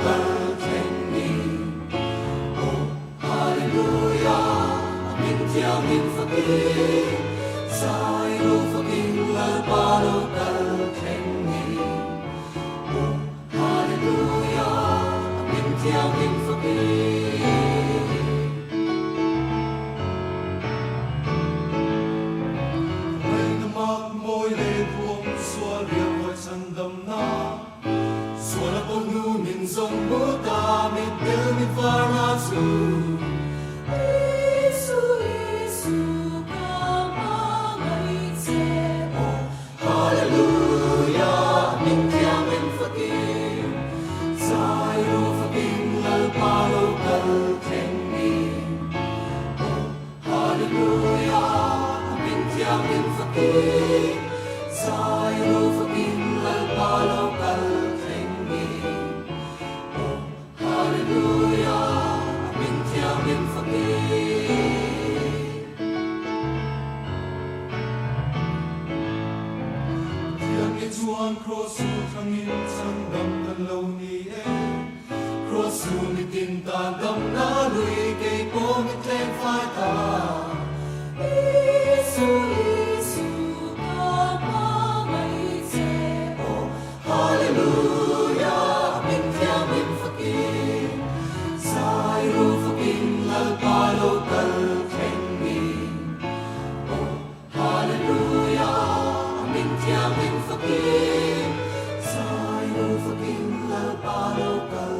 kal theng ni. Oh, hallelujah, amin tiang min fakir, sai ro fakir la palo kal theng ni. Oh, hallelujah, amin tiang min fakir. Môi lên buông xua riêng hỏi sân đầm na xua là con nu mình dòng bố ta mình tiêu mình phá na su Isu Isu kama ngai che oh hallelujah mình thiang mình fakir sai ro fakir lal palo kal theng ni oh hallelujah mình thiang mình fakir sai ro fakir lal palo kal theng ni oh hallelujah min thiang min fakir thiang ni chuan cross su thangin chang dam kan lo ni e cross su mi tin ta dam na lui ke po mi tleng phai ta Isu Isu kama ngai che oh hallelujah min thiang min fakir sai ro fakir lal palo kal theng ni oh hallelujah min thiang min fakir sai ro fakir lal palo kal